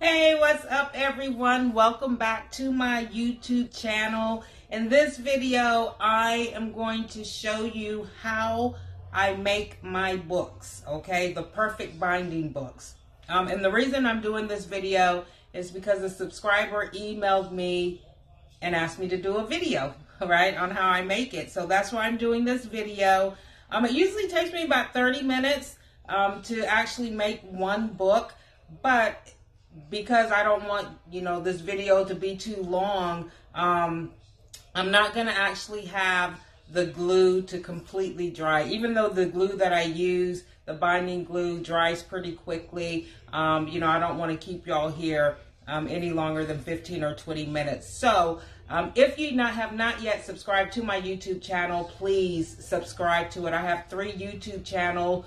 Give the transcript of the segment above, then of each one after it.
Hey, what's up everyone? Welcome back to my YouTube channel. In this video, I am going to show you how I make my books, okay? The perfect binding books. And the reason I'm doing this video is because a subscriber emailed me and asked me to do a video, right, on how I make it. So that's why I'm doing this video. It usually takes me about 30 minutes to actually make one book, but because I don't want, this video to be too long, I'm not going to actually have the glue to completely dry. Even though the glue that I use, the binding glue, dries pretty quickly, I don't want to keep y'all here any longer than 15 or 20 minutes. So if you have not yet subscribed to my YouTube channel, please subscribe to it. I have 3 YouTube channels,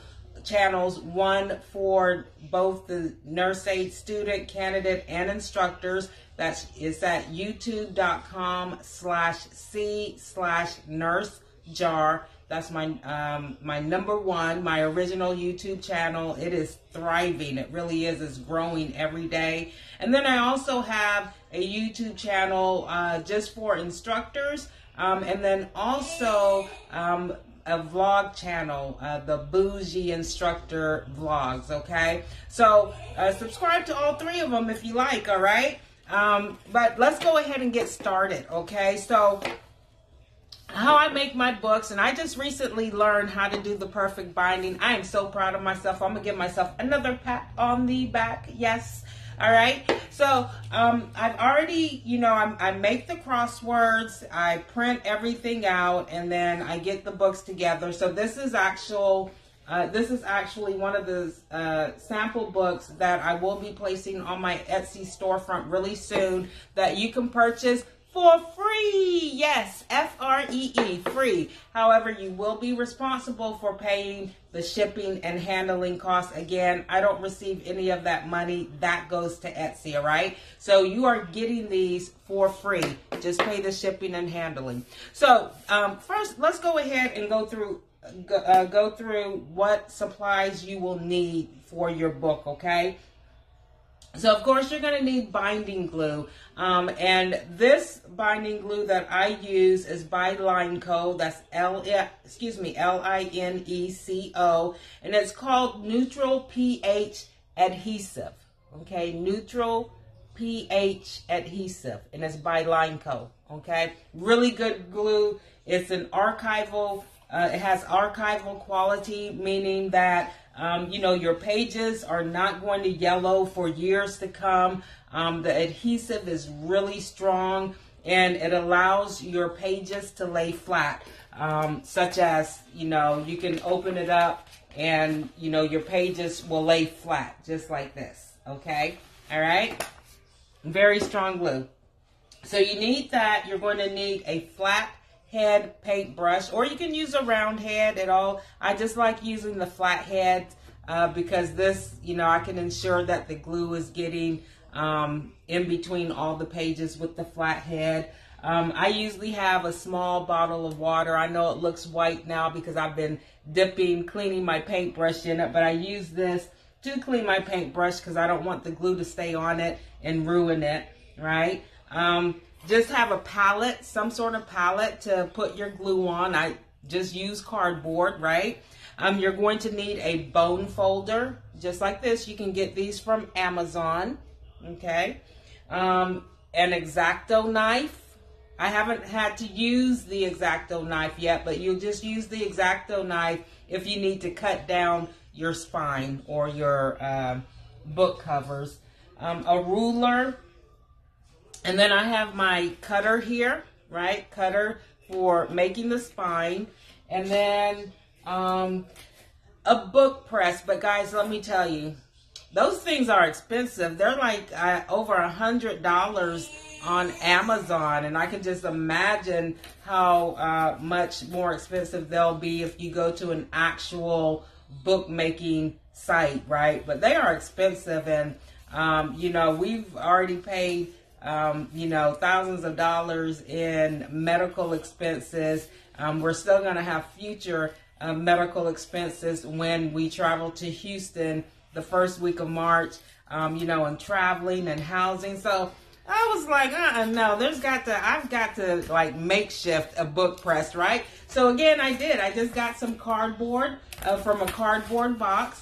one for both the nurse aid student, candidate, and instructors. That is at youtube.com/c/nursejar. That's my number one, my original YouTube channel. It is thriving. It really is. It's growing every day. And then I also have a YouTube channel just for instructors, and then also a vlog channel, the Bougie Instructor Vlogs, okay? So subscribe to all 3 of them if you like, all right? But let's go ahead and get started, okay? So how I make my books, and I just recently learned how to do the perfect binding. I am so proud of myself. I'm gonna give myself another pat on the back, yes. All right, so I've already, I make the crosswords, I print everything out, and then I get the books together. So this is actually one of the sample books that I will be placing on my Etsy storefront really soon that you can purchase for free. Yes, F-R-E-E, free. However, you will be responsible for paying the shipping and handling costs. Again, I don't receive any of that money. That goes to Etsy, all right? So you are getting these for free. Just pay the shipping and handling. So first, let's go ahead and go through what supplies you will need for your book, okay? So, of course, you're going to need binding glue. And this binding glue that I use is by Lineco. That's L-I-N-E-C-O. And it's called Neutral pH Adhesive. Okay, Neutral pH Adhesive. And it's by Lineco. Okay, really good glue. It's an archival. It has archival quality, meaning that your pages are not going to yellow for years to come. The adhesive is really strong, and it allows your pages to lay flat, such as, you can open it up and, your pages will lay flat, just like this, okay? All right? Very strong glue. So you need that. You're going to need a flat head paintbrush, or you can use a round head at all. I just like using the flat head because this, I can ensure that the glue is getting in between all the pages with the flat head. I usually have a small bottle of water. I know it looks white now because I've been cleaning my paintbrush in it, but I use this to clean my paintbrush because I don't want the glue to stay on it and ruin it, right? Just have a palette, some sort of palette to put your glue on. I just use cardboard, right? You're going to need a bone folder, just like this. You can get these from Amazon, okay? An X-Acto knife. I haven't had to use the X-Acto knife yet, but you'll just use the X-Acto knife if you need to cut down your spine or your book covers. A ruler. And then I have my cutter here, right? Cutter for making the spine. And then a book press. But guys, let me tell you, those things are expensive. They're like over $100 on Amazon. And I can just imagine how much more expensive they'll be if you go to an actual bookmaking site, right? But they are expensive. And, we've already paid thousands of dollars in medical expenses. We're still going to have future medical expenses when we travel to Houston the first week of March. you know, and traveling and housing. So I was like, no, I've got to like makeshift a book press, right? So again, I did. I just got some cardboard from a cardboard box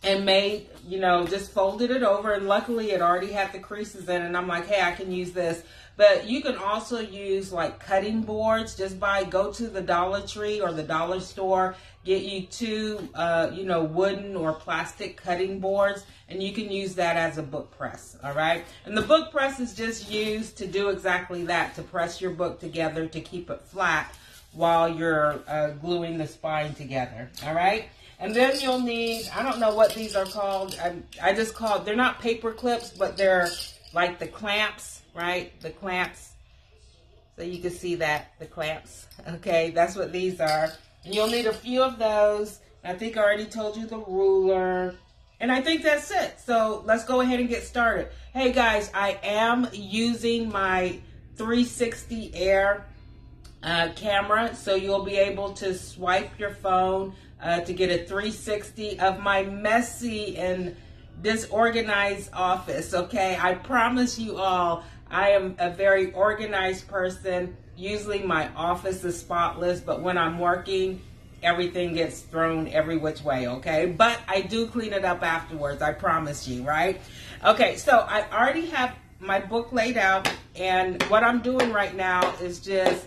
and made, you know, just folded it over. And luckily it already had the creases in it. And I'm like, hey, I can use this. But you can also use like cutting boards. Just go to the Dollar Tree or the dollar store, get you two, you know, wooden or plastic cutting boards, and you can use that as a book press, all right? And the book press is just used to do exactly that, to press your book together, to keep it flat while you're gluing the spine together, all right? And then you'll need, I don't know what these are called. I just they're not paper clips, but they're like the clamps, right? The clamps. So you can see that, the clamps. Okay, that's what these are. And you'll need a few of those. I think I already told you the ruler. And I think that's it. So let's go ahead and get started. Hey guys, I am using my 360 Air camera. So you'll be able to swipe your phone to get a 360 of my messy and disorganized office, okay? I promise you all, I am a very organized person. Usually my office is spotless, but when I'm working, everything gets thrown every which way, okay? But I do clean it up afterwards, I promise you, right? Okay, so I already have my book laid out, and what I'm doing right now is just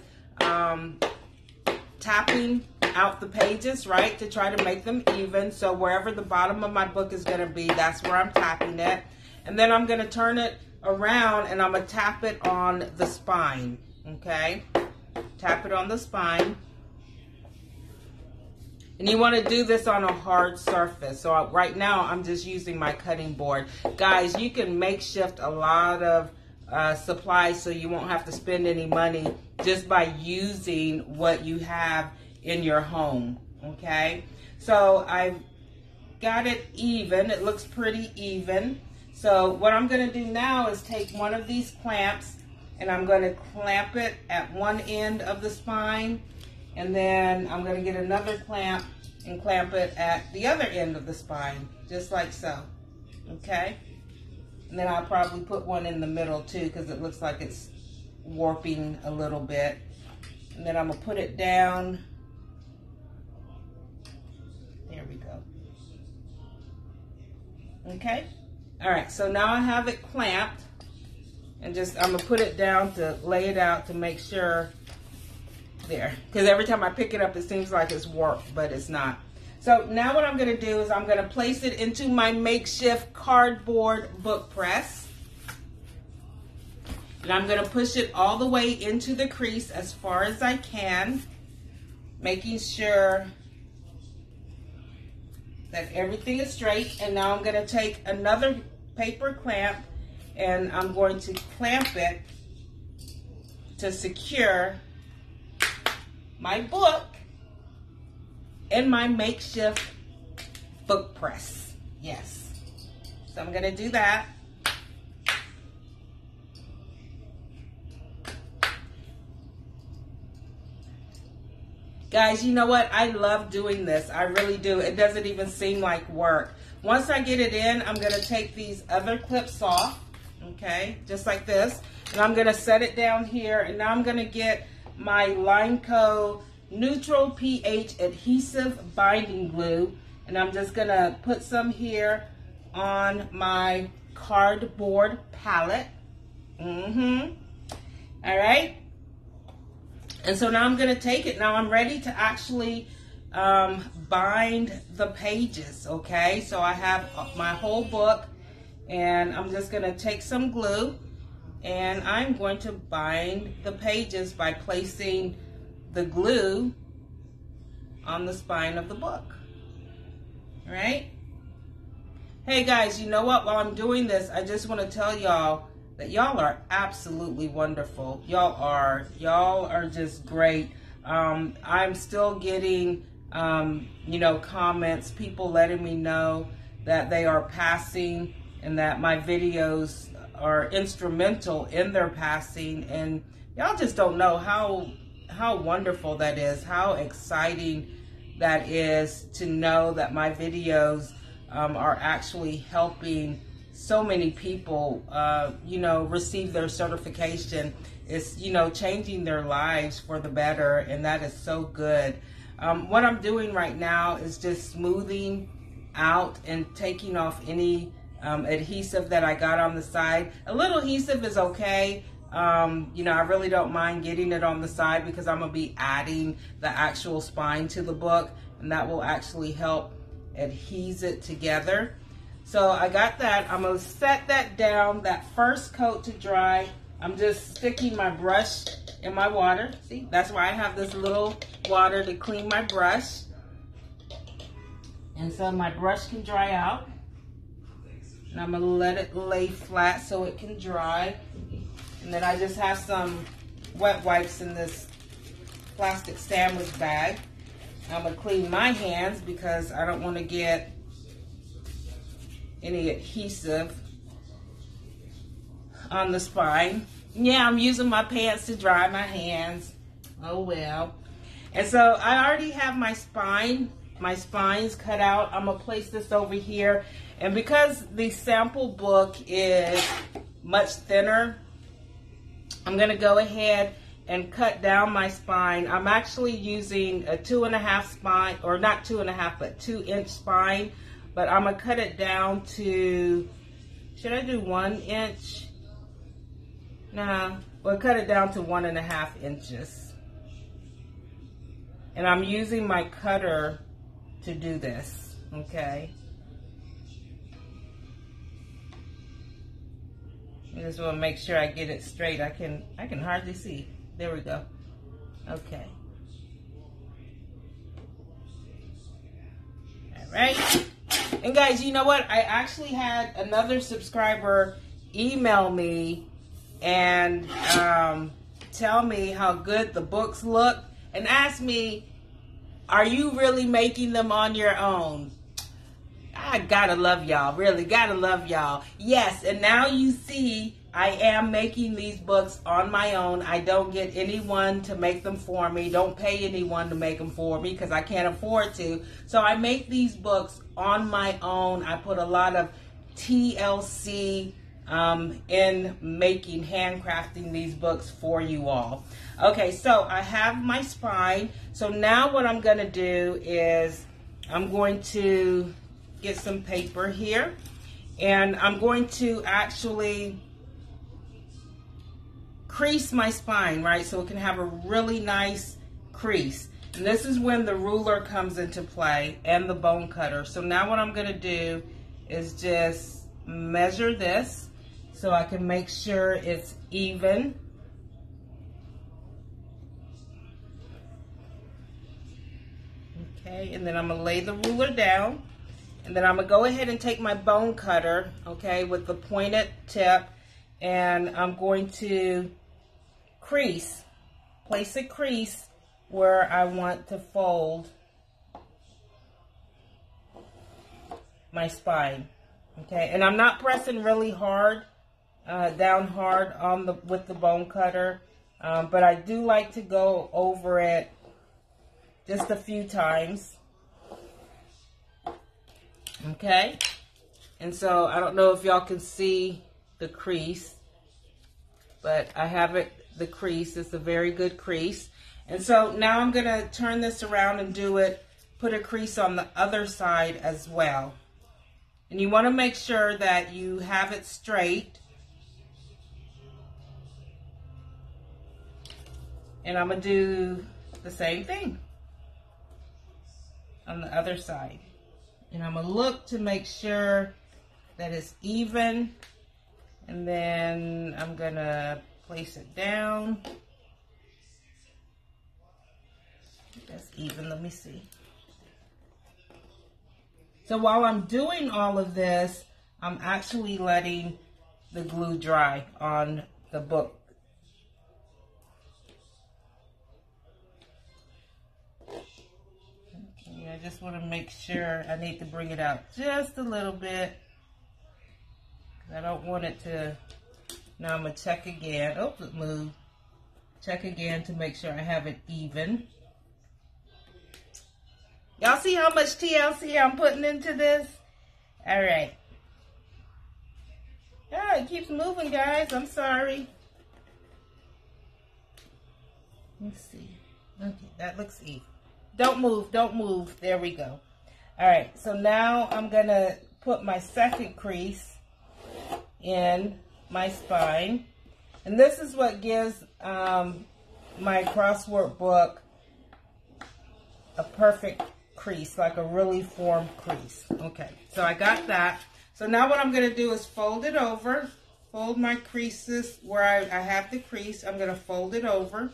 tapping out the pages, right, to try to make them even. So wherever the bottom of my book is going to be, that's where I'm tapping it. And then I'm going to turn it around and I'm going to tap it on the spine, okay? Tap it on the spine. And you want to do this on a hard surface. So right now I'm just using my cutting board. Guys, you can makeshift a lot of supplies so you won't have to spend any money just by using what you have in your home, okay? So I've got it even. It looks pretty even. So what I'm going to do now is take one of these clamps and I'm going to clamp it at one end of the spine, and then I'm going to get another clamp and clamp it at the other end of the spine, just like so, okay? And then I'll probably put one in the middle too, because it looks like it's warping a little bit. And then I'm going to put it down. There we go. Okay. All right. So now I have it clamped, and I'm going to put it down to lay it out to make sure there. Because every time I pick it up, it seems like it's warped, but it's not. So now what I'm going to do is I'm going to place it into my makeshift cardboard book press. And I'm going to push it all the way into the crease as far as I can, making sure that everything is straight. And now I'm going to take another paper clamp and I'm going to clamp it to secure my book in my makeshift book press. Yes. So I'm going to do that. Guys, you know what? I love doing this. I really do. It doesn't even seem like work. Once I get it in, I'm going to take these other clips off, okay, just like this. And I'm going to set it down here. And now I'm going to get my Lineco neutral pH adhesive binding glue. And I'm just going to put some here on my cardboard palette. All right. And so now I'm going to take it. Now I'm ready to actually bind the pages, okay? So I have my whole book, and I'm just going to take some glue, and I'm going to bind the pages by placing the glue on the spine of the book, all right? Hey guys, you know what? While I'm doing this, I just want to tell y'all that y'all are absolutely wonderful. Y'all are just great. I'm still getting, you know, comments, people letting me know that they are passing and that my videos are instrumental in their passing. And y'all just don't know how wonderful that is, how exciting that is to know that my videos are actually helping so many people, you know, receive their certification. It's, you know, changing their lives for the better, and that is so good. What I'm doing right now is just smoothing out and taking off any adhesive that I got on the side. A little adhesive is okay. You know, I really don't mind getting it on the side because I'm going to be adding the actual spine to the book, and that will actually help adhese it together. So I got that. I'm going to set that down, that first coat, to dry. I'm just sticking my brush in my water. See, that's why I have this little water to clean my brush. And so my brush can dry out. And I'm going to let it lay flat so it can dry. And then I just have some wet wipes in this plastic sandwich bag. I'm going to clean my hands because I don't want to get any adhesive on the spine. Yeah, I'm using my pants to dry my hands. Oh well. And so I already have my spine. My spine's cut out. I'm going to place this over here. And because the sample book is much thinner, I'm going to go ahead and cut down my spine. I'm actually using a 2.5 spine, or not 2.5, but 2-inch spine. But I'm going to cut it down to, should I do 1 inch? No, we'll cut it down to 1.5 inches. And I'm using my cutter to do this, okay? I just want to make sure I get it straight. I can hardly see. There we go. Okay. All right. And guys, you know what? I actually had another subscriber email me and tell me how good the books look and ask me, are you really making them on your own? I gotta love y'all, really gotta love y'all. Yes, and now you see I am making these books on my own. I don't get anyone to make them for me. Don't pay anyone to make them for me because I can't afford to. So I make these books on my own. I put a lot of TLC in making, handcrafting these books for you all. Okay, so I have my spine. So now what I'm gonna do is I'm going to get some paper here, and I'm going to actually crease my spine, right, so it can have a really nice crease. And this is when the ruler comes into play and the bone cutter. So now what I'm going to do is just measure this so I can make sure it's even. Okay, and then I'm going to lay the ruler down. And then I'm going to go ahead and take my bone cutter, okay, with the pointed tip, and I'm going to crease, place a crease where I want to fold my spine, okay? And I'm not pressing really hard, down hard on with the bone cutter, but I do like to go over it just a few times. Okay, and so I don't know if y'all can see the crease, but I have it, the crease. It's a very good crease. And so now I'm going to turn this around and do it, put a crease on the other side as well. And you want to make sure that you have it straight. And I'm going to do the same thing on the other side. And I'm going to look to make sure that it's even. And then I'm going to place it down. That's even. Let me see. So while I'm doing all of this, I'm actually letting the glue dry on the book. I just want to make sure. I need to bring it out just a little bit. I don't want it to. Now I'm going to check again. Oh, it moved. Check again to make sure I have it even. Y'all see how much TLC I'm putting into this? All right. it keeps moving, guys. I'm sorry. Let's see. Okay, that looks even. Don't move, don't move. There we go. All right, so now I'm gonna put my second crease in my spine. And this is what gives my crossword book a perfect crease, like a really formed crease. Okay, so I got that. So now what I'm gonna do is fold it over, fold my creases where I have the crease. I'm gonna fold it over.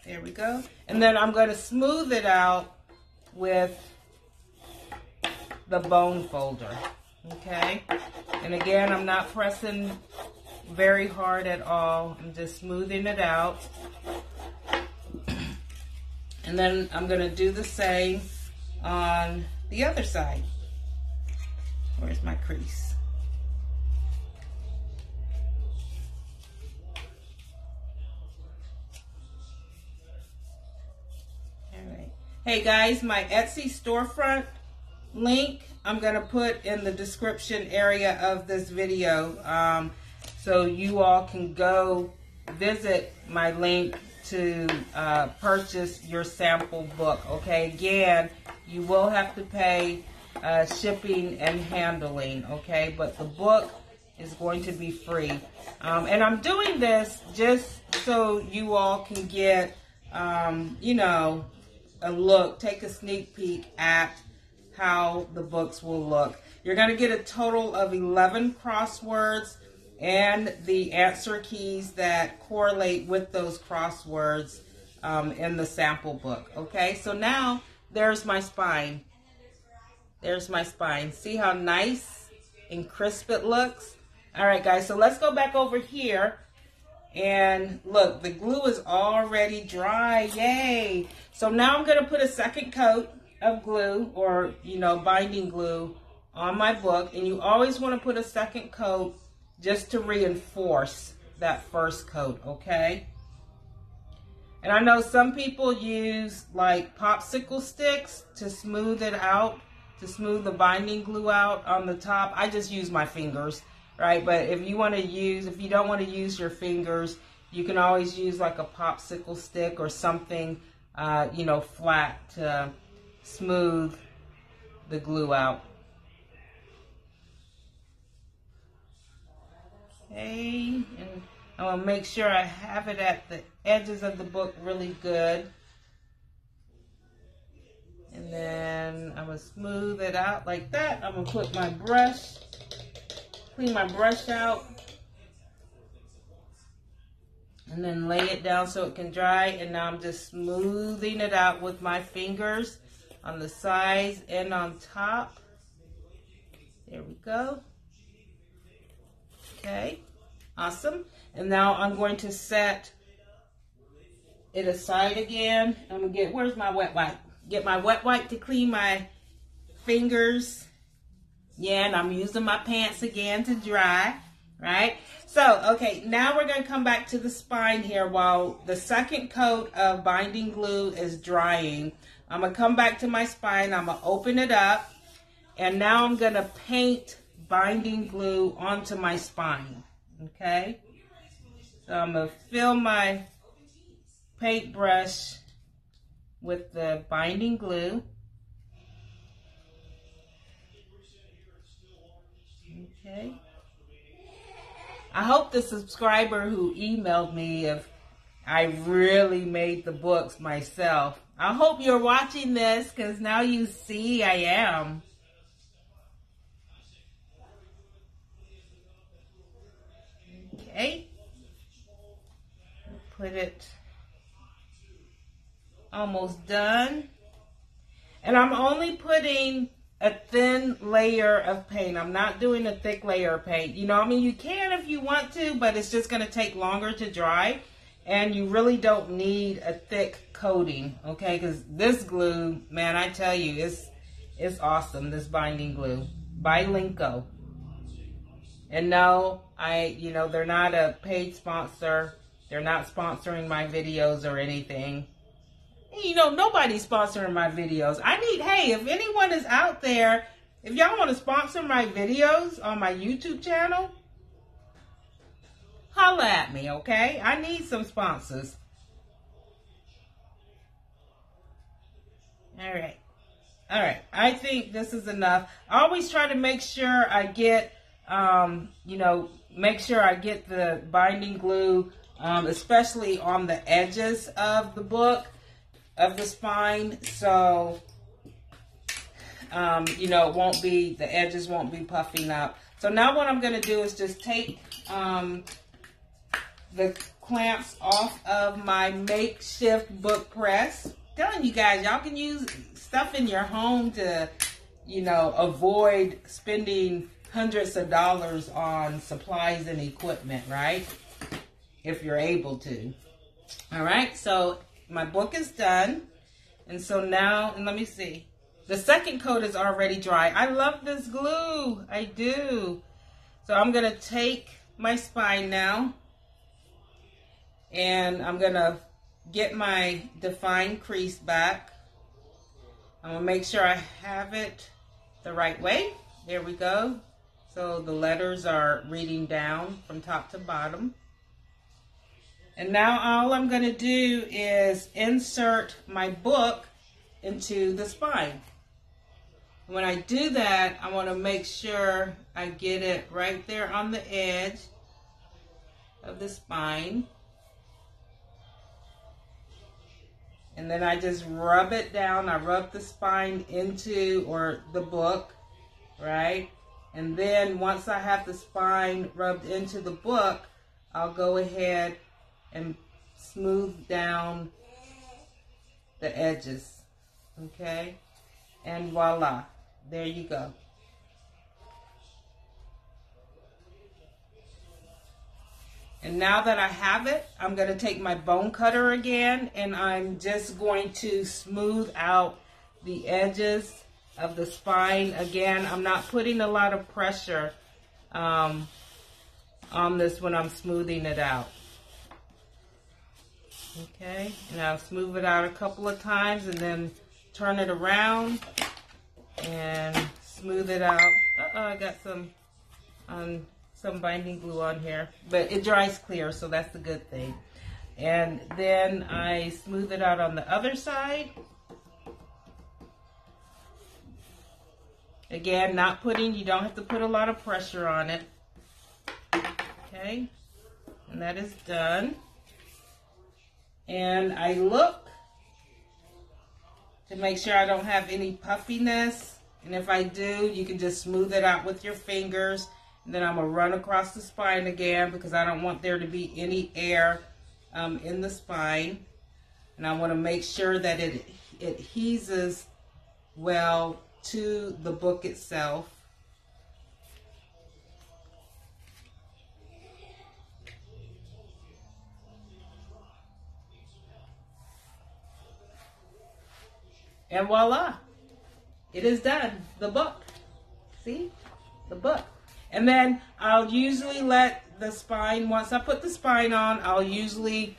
There we go. And then I'm going to smooth it out with the bone folder. Okay. And again, I'm not pressing very hard at all. I'm just smoothing it out. And then I'm going to do the same on the other side. Where's my crease? Hey guys, my Etsy storefront link I'm going to put in the description area of this video, so you all can go visit my link to purchase your sample book. Okay, again, you will have to pay shipping and handling, okay, but the book is going to be free. And I'm doing this just so you all can get, you know, a look, take a sneak peek at how the books will look. You're going to get a total of 11 crosswords and the answer keys that correlate with those crosswords in the sample book. Okay, so now there's my spine. There's my spine. See how nice and crisp it looks? All right, guys, so let's go back over here. And look, the glue is already dry. Yay! So now I'm going to put a second coat of glue, or, you know, binding glue on my book. And you always want to put a second coat just to reinforce that first coat, okay? And I know some people use like popsicle sticks to smooth it out, to smooth the binding glue out on the top. I just use my fingers. Right, but if you want to use, if you don't want to use your fingers, you can always use like a popsicle stick or something, you know, flat to smooth the glue out. Okay, and I want to make sure I have it at the edges of the book really good. And then I'm going to smooth it out like that. I'm going to put my brush. Clean my brush out and then lay it down so it can dry. And now I'm just smoothing it out with my fingers on the sides and on top. There we go. Okay, awesome. And now I'm going to set it aside again. I'm gonna get, where's my wet wipe? Get my wet wipe to clean my fingers. Yeah, and I'm using my pants again to dry, right? So, okay, now we're going to come back to the spine here while the second coat of binding glue is drying. I'm going to come back to my spine. I'm going to open it up, and now I'm going to paint binding glue onto my spine, okay? So I'm going to fill my paintbrush with the binding glue. Okay. I hope the subscriber who emailed me if I really made the books myself. I hope you're watching this because now you see I am. Okay. Put it almost done. And I'm only putting a thin layer of paint. I'm not doing a thick layer of paint. You know, I mean, you can if you want to, but it's just going to take longer to dry. And you really don't need a thick coating, okay? Because this glue, man, I tell you, it's awesome, this binding glue. By Linko. And no, you know, they're not a paid sponsor. They're not sponsoring my videos or anything. You know, nobody's sponsoring my videos. Hey, if anyone is out there If y'all want to sponsor my videos on my YouTube channel, holla at me, okay? I need some sponsors. All right. All right. I think this is enough. I always try to make sure I get, make sure I get the binding glue, especially on the edges of the book, of the spine. So, it won't be, the edges won't be puffing up. So now what I'm going to do is just take the clamps off of my makeshift book press. Telling you guys, y'all can use stuff in your home to, avoid spending hundreds of dollars on supplies and equipment, right? If you're able to. All right, so my book is done. And so now, let me see. The second coat is already dry. I love this glue. I do. So I'm going to take my spine now. And I'm going to get my defined crease back. I'm going to make sure I have it the right way. There we go. So the letters are reading down from top to bottom. And now all I'm going to do is insert my book into the spine. When I do that, I want to make sure I get it right there on the edge of the spine. And then I just rub it down. I rub the spine into, or the book, right? And then once I have the spine rubbed into the book, I'll go ahead and smooth down the edges, okay? And voila, there you go. And now that I have it, I'm going to take my bone cutter again, and I'm just going to smooth out the edges of the spine. Again, I'm not putting a lot of pressure on this when I'm smoothing it out. Okay, and I'll smooth it out a couple of times and then turn it around and smooth it out. I got some binding glue on here, but it dries clear, so that's the good thing. And then I smooth it out on the other side. Again, you don't have to put a lot of pressure on it. Okay, and that is done. And I look to make sure I don't have any puffiness. And if I do, you can just smooth it out with your fingers. And then I'm going to run across the spine again because I don't want there to be any air in the spine. And I want to make sure that it adheses well to the book itself. And voila, it is done. The book. See? The book. And then I'll usually let the spine, once I put the spine on, I'll usually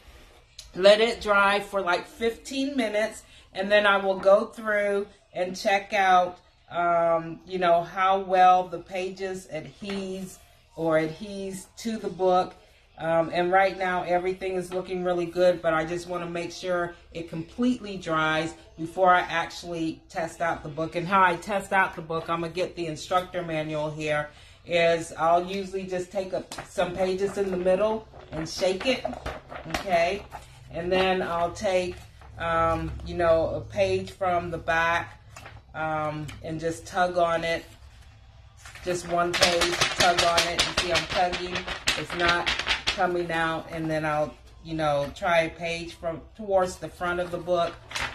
let it dry for like 15 minutes. And then I will go through and check out, how well the pages adheres to the book. And right now everything is looking really good, but I just want to make sure it completely dries before I actually test out the book. And how I test out the book, I'm going to get the instructor manual here, is I'll usually just take some pages in the middle and shake it, okay? And then I'll take, a page from the back and just tug on it. Just one page, tug on it. You see I'm tugging. It's not coming out. And then I'll, try a page from towards the front of the book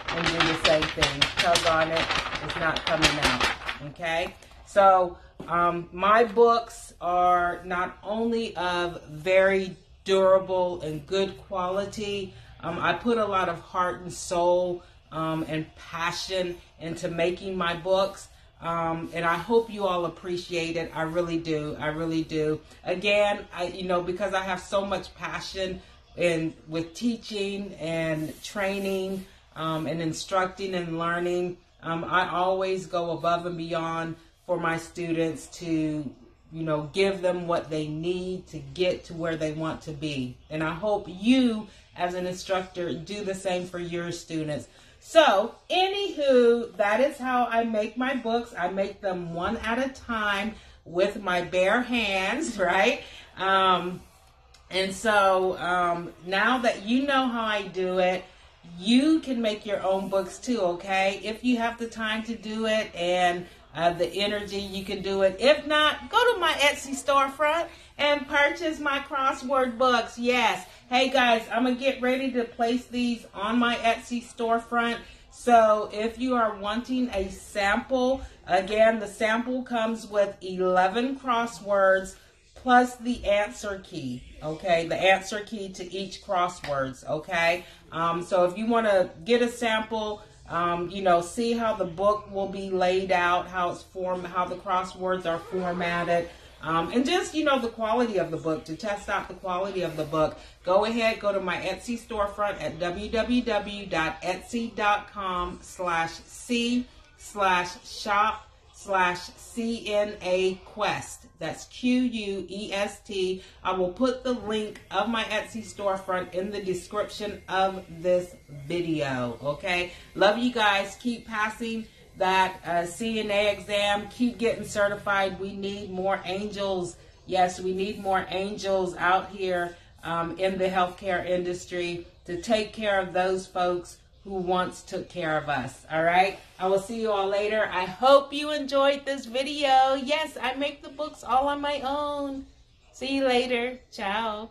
and do the same thing. Tug on it. It's not coming out, okay? So my books are not only of very durable and good quality. I put a lot of heart and soul and passion into making my books. And I hope you all appreciate it. I really do. I really do. Again, because I have so much passion with teaching and training and instructing and learning, I always go above and beyond for my students to, you know, give them what they need to get to where they want to be. And I hope you, as an instructor, do the same for your students. So, anywho, that is how I make my books. I make them one at a time with my bare hands, right? And so, now that you know how I do it, you can make your own books too, okay? If you have the time to do it and the energy, you can do it. If not, go to my Etsy storefront and purchase my crossword books. Yes. Hey guys, I'm going to get ready to place these on my Etsy storefront. So if you are wanting a sample, again, the sample comes with 11 crosswords plus the answer key, okay? The answer key to each crosswords, okay? So if you want to get a sample, you know, see how the book will be laid out, how it's formed, how the crosswords are formatted, and just, you know, the quality of the book, to test out the quality of the book. Go ahead, go to my Etsy storefront at www.etsy.com/c/shop/CNA Quest. That's QUEST. I will put the link of my Etsy storefront in the description of this video, okay? Love you guys. Keep passing that CNA exam. Keep getting certified. We need more angels. Yes, we need more angels out here in the healthcare industry to take care of those folks who once took care of us. All right, I will see you all later. I hope you enjoyed this video. Yes, I make the books all on my own. See you later. Ciao.